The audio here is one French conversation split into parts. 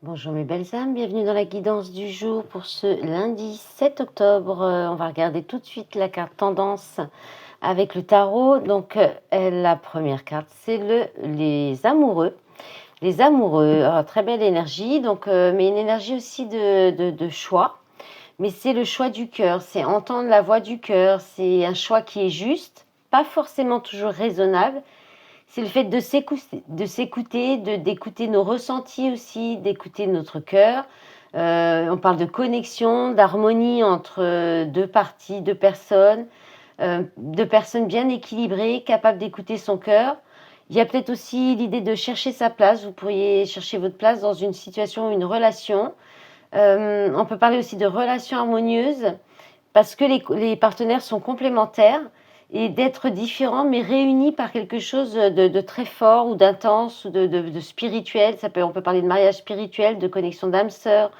Bonjour mes belles âmes, bienvenue dans la guidance du jour pour ce lundi 7 octobre. On va regarder tout de suite la carte tendance avec le tarot. Donc la première carte, c'est les amoureux. Les amoureux, très belle énergie, donc, mais une énergie aussi de choix. Mais c'est le choix du cœur, c'est entendre la voix du cœur, c'est un choix qui est juste, pas forcément toujours raisonnable. C'est le fait de s'écouter, d'écouter nos ressentis aussi, d'écouter notre cœur. On parle de connexion, d'harmonie entre deux parties, deux personnes bien équilibrées, capables d'écouter son cœur. Il y a peut-être aussi l'idée de chercher sa place. Vous pourriez chercher votre place dans une situation, une relation. On peut parler aussi de relations harmonieuses parce que les partenaires sont complémentaires et d'être différents mais réunis par quelque chose de très fort ou d'intense ou de spirituel. On peut parler de mariage spirituel, de connexion d'âme sœur.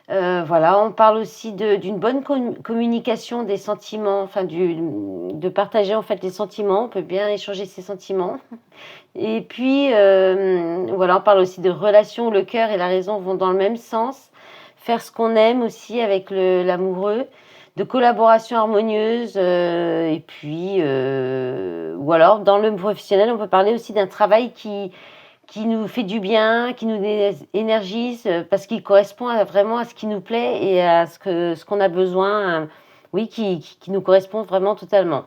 Voilà, on parle aussi d'une bonne communication des sentiments, de partager en fait les sentiments. On peut bien échanger ses sentiments. Et puis voilà, on parle aussi de relations où le cœur et la raison vont dans le même sens. Faire ce qu'on aime aussi avec l'amoureux, de collaboration harmonieuse, et puis ou alors dans le professionnel, on peut parler aussi d'un travail qui nous fait du bien, qui nous énergise, parce qu'il correspond vraiment à ce qui nous plaît et à ce qu'on a besoin, oui, qui nous correspond vraiment totalement.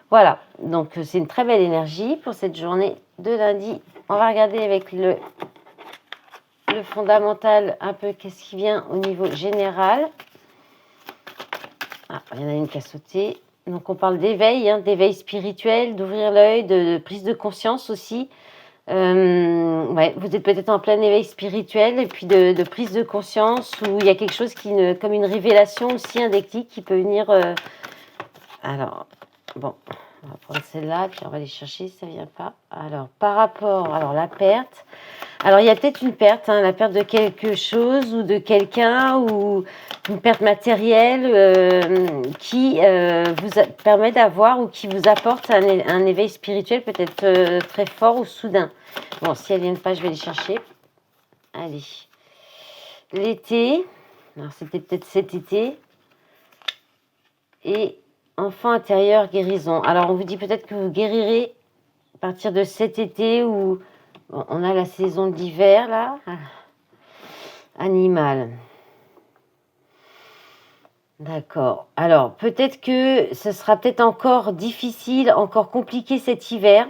Voilà, donc c'est une très belle énergie pour cette journée de lundi. On va regarder avec le fondamental un peu qu'est-ce qui vient au niveau général. Ah, il y en a une qui a sauté. Donc on parle d'éveil, d'éveil spirituel, d'ouvrir l'œil, de prise de conscience aussi. Ouais, vous êtes peut-être en plein éveil spirituel et puis de prise de conscience où il y a quelque chose comme une révélation aussi, un déclic qui peut venir. Alors, bon, on va prendre celle-là, puis on va aller chercher si ça ne vient pas. Alors, la perte. Alors, il y a peut-être une perte, la perte de quelque chose ou de quelqu'un ou une perte matérielle qui permet d'avoir ou qui vous apporte un éveil spirituel peut-être très fort ou soudain. Bon, si elles ne viennent pas, je vais les chercher. Allez. L'été. Alors, c'était peut-être cet été. Et enfant intérieur, guérison. Alors, on vous dit peut-être que vous guérirez à partir de cet été où on a la saison d'hiver, là. Animal. D'accord. Alors, peut-être que ce sera peut-être encore difficile, encore compliqué cet hiver,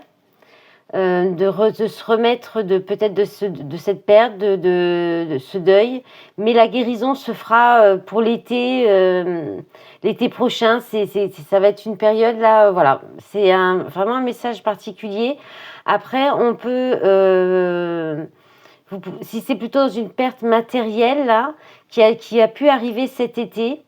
de se remettre peut-être de cette perte, de ce deuil. Mais la guérison se fera pour l'été prochain. Ça va être une période là, voilà. C'est vraiment un message particulier. Après, on peut, si c'est plutôt dans une perte matérielle là, qui a pu arriver cet été.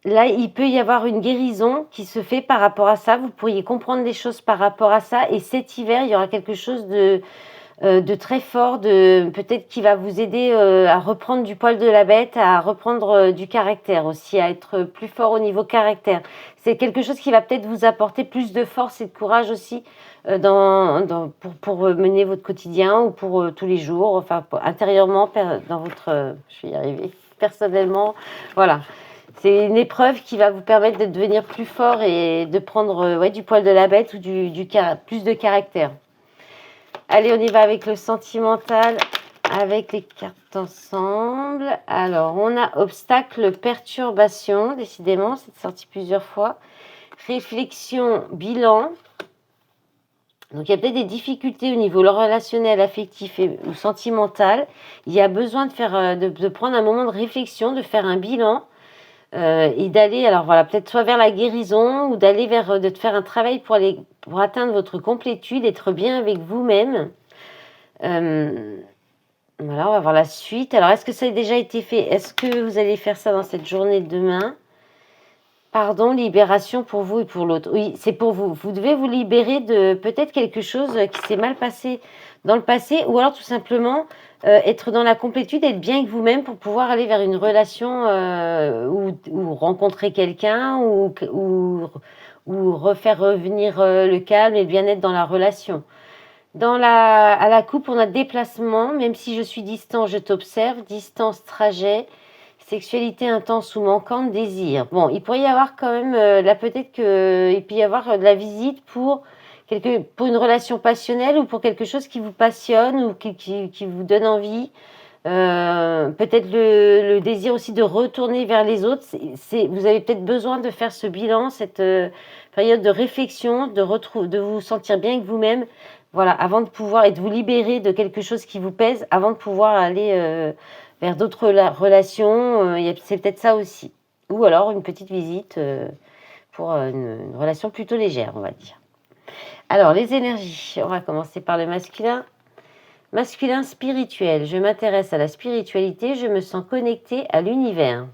Là, il peut y avoir une guérison qui se fait par rapport à ça. Vous pourriez comprendre des choses par rapport à ça. Et cet hiver, il y aura quelque chose de très fort, peut-être qui va vous aider à reprendre du poil de la bête, à reprendre du caractère aussi, à être plus fort au niveau caractère. C'est quelque chose qui va peut-être vous apporter plus de force et de courage aussi pour mener votre quotidien ou pour tous les jours, enfin intérieurement, dans votre... je vais y arriver. Personnellement, voilà. C'est une épreuve qui va vous permettre de devenir plus fort et de prendre du poil de la bête ou plus de caractère. Allez, on y va avec le sentimental, avec les cartes ensemble. Alors, on a obstacle, perturbation, décidément, c'est sorti plusieurs fois. Réflexion, bilan. Donc, il y a peut-être des difficultés au niveau relationnel, affectif ou sentimental. Il y a besoin de prendre un moment de réflexion, de faire un bilan et d'aller, alors voilà, peut-être soit vers la guérison ou de faire un travail pour atteindre votre complétude, être bien avec vous-même. Voilà, on va voir la suite. Alors, est-ce que ça a déjà été fait? Est-ce que vous allez faire ça dans cette journée de demain? Pardon, libération pour vous et pour l'autre. Oui, c'est pour vous. Vous devez vous libérer de peut-être quelque chose qui s'est mal passé dans le passé ou alors tout simplement être dans la complétude, être bien avec vous-même pour pouvoir aller vers une relation ou rencontrer quelqu'un ou refaire revenir le calme et le bien-être dans la relation. À la coupe, on a déplacement, même si je suis distant, je t'observe, distance, trajet, sexualité intense ou manquante, désir. Bon, il pourrait y avoir quand même, là peut-être qu'il peut y avoir de la visite pour une relation passionnelle ou pour quelque chose qui vous passionne ou qui vous donne envie. Peut-être le désir aussi de retourner vers les autres. Vous avez peut-être besoin de faire ce bilan, cette période de réflexion, de vous sentir bien avec vous-même, voilà, avant de pouvoir et de vous libérer de quelque chose qui vous pèse, avant de pouvoir aller vers d'autres relations. C'est peut-être ça aussi. Ou alors une petite visite pour une relation plutôt légère, on va dire. Alors, les énergies. On va commencer par le masculin. Masculin spirituel, je m'intéresse à la spiritualité, je me sens connecté à l'univers.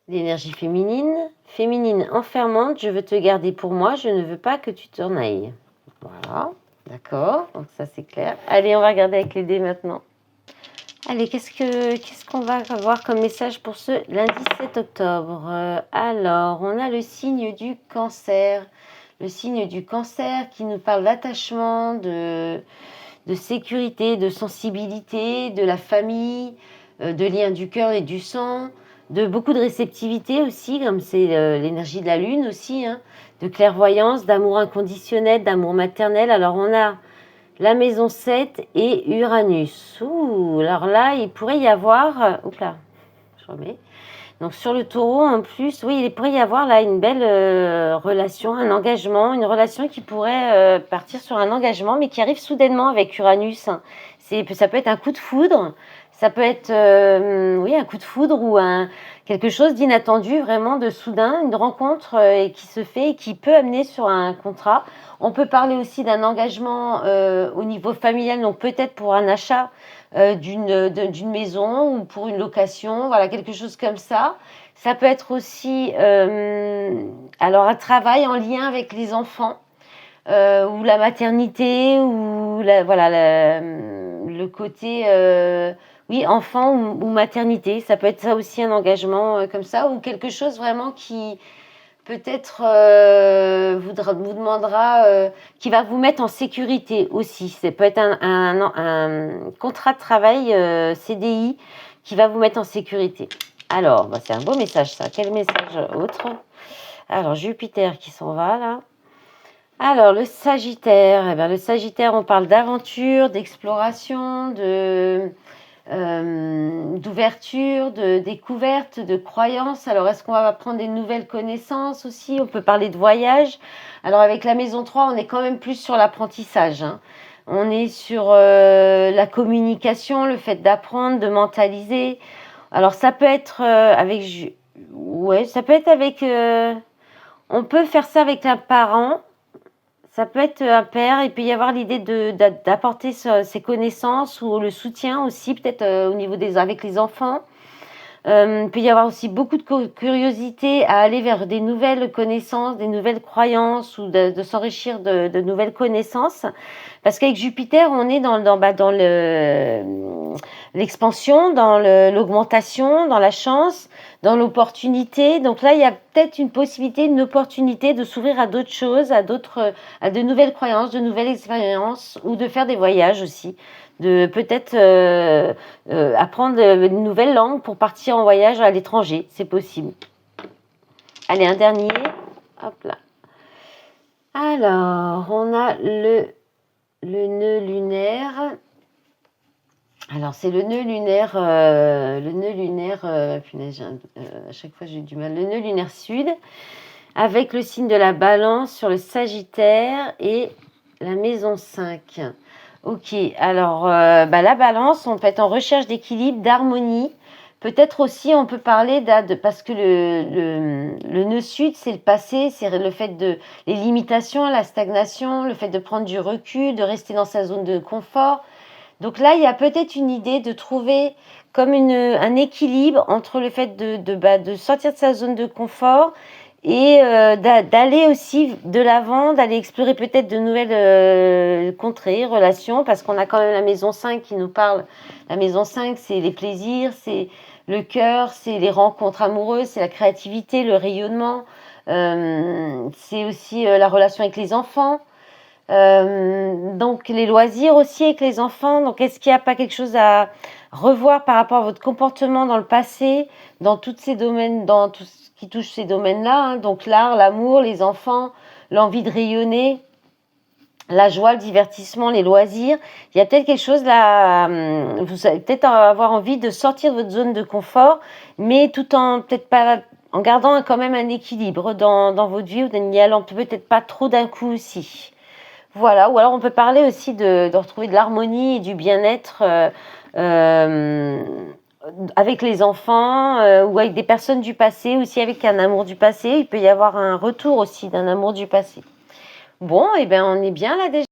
L'énergie féminine, féminine enfermante, je veux te garder pour moi, je ne veux pas que tu t'en ailles. Voilà, d'accord, donc ça c'est clair. Allez, on va regarder avec les dés maintenant. Allez, qu'est-ce qu'on va avoir comme message pour ce lundi 7 octobre Alors, on a le signe du cancer. Le signe du cancer qui nous parle d'attachement, de sécurité, de sensibilité, de la famille, de liens du cœur et du sang, de beaucoup de réceptivité aussi, comme c'est l'énergie de la lune aussi, hein, de clairvoyance, d'amour inconditionnel, d'amour maternel. Alors on a la maison 7 et Uranus. Ouh, alors là, il pourrait y avoir... oups là, je remets. Donc sur le taureau, en plus, oui, il pourrait y avoir là une belle relation, un engagement, une relation qui pourrait partir sur un engagement, mais qui arrive soudainement avec Uranus. Ça peut être un coup de foudre, ça peut être oui, un coup de foudre ou quelque chose d'inattendu, vraiment de soudain, une rencontre qui se fait et qui peut amener sur un contrat. On peut parler aussi d'un engagement au niveau familial, donc peut-être pour un achat d'une maison ou pour une location, voilà, quelque chose comme ça. Ça peut être aussi alors un travail en lien avec les enfants ou la maternité ou le côté oui, enfant ou maternité. Ça peut être ça aussi un engagement comme ça ou quelque chose vraiment qui peut-être vous demandera, qui va vous mettre en sécurité aussi. Ça peut être un contrat de travail CDI qui va vous mettre en sécurité. Alors, bah, c'est un beau message ça. Quel message autre? Alors, Jupiter qui s'en va là. Alors, le Sagittaire. Eh bien, le Sagittaire, on parle d'aventure, d'exploration, d'ouverture, de découverte, de croyance. Alors, est-ce qu'on va apprendre des nouvelles connaissances aussi? On peut parler de voyage. Alors, avec la maison 3, on est quand même plus sur l'apprentissage, hein. On est sur la communication, le fait d'apprendre, de mentaliser. Alors, ça peut être avec... Ouais, ça peut être avec... on peut faire ça avec un parent. Ça peut être un père, il peut y avoir l'idée d'apporter ses connaissances ou le soutien aussi, peut-être au niveau avec les enfants. Il peut y avoir aussi beaucoup de curiosité à aller vers des nouvelles connaissances, des nouvelles croyances ou de s'enrichir de nouvelles connaissances. Parce qu'avec Jupiter, on est dans l'expansion, dans l'augmentation, dans la chance, dans l'opportunité. Donc là, il y a peut-être une possibilité, une opportunité de s'ouvrir à d'autres choses, à de nouvelles croyances, de nouvelles expériences ou de faire des voyages aussi. De peut-être apprendre une nouvelle langue pour partir en voyage à l'étranger, c'est possible. Allez, un dernier. Hop là. Alors, on a le nœud lunaire. Alors, c'est le nœud lunaire, punaise, à chaque fois j'ai du mal, le nœud lunaire sud, avec le signe de la balance sur le Sagittaire et la maison 5. Ok, alors la balance, on peut être en recherche d'équilibre, d'harmonie. Peut-être aussi on peut parler parce que le nœud sud, c'est le passé, c'est le fait les limitations, la stagnation, le fait de prendre du recul, de rester dans sa zone de confort. Donc là, il y a peut-être une idée de trouver comme un équilibre entre le fait de sortir de sa zone de confort et d'aller aussi de l'avant, d'aller explorer peut-être de nouvelles contrées, relations, parce qu'on a quand même la maison 5 qui nous parle. La maison 5, c'est les plaisirs, c'est le cœur, c'est les rencontres amoureuses, c'est la créativité, le rayonnement, c'est aussi la relation avec les enfants. Donc les loisirs aussi avec les enfants. Donc est-ce qu'il n'y a pas quelque chose à revoir par rapport à votre comportement dans le passé, dans tous ces domaines, dans tout ce qui touche ces domaines-là, hein, donc l'art, l'amour, les enfants, l'envie de rayonner, la joie, le divertissement, les loisirs. Il y a peut-être quelque chose là, vous allez peut-être avoir envie de sortir de votre zone de confort, mais tout en peut-être pas en gardant quand même un équilibre dans votre vie, ou n'y allant peut-être pas trop d'un coup aussi. Voilà, ou alors on peut parler aussi de retrouver de l'harmonie et du bien-être avec les enfants ou avec des personnes du passé, aussi avec un amour du passé. Il peut y avoir un retour aussi d'un amour du passé. Bon, et bien on est bien là déjà.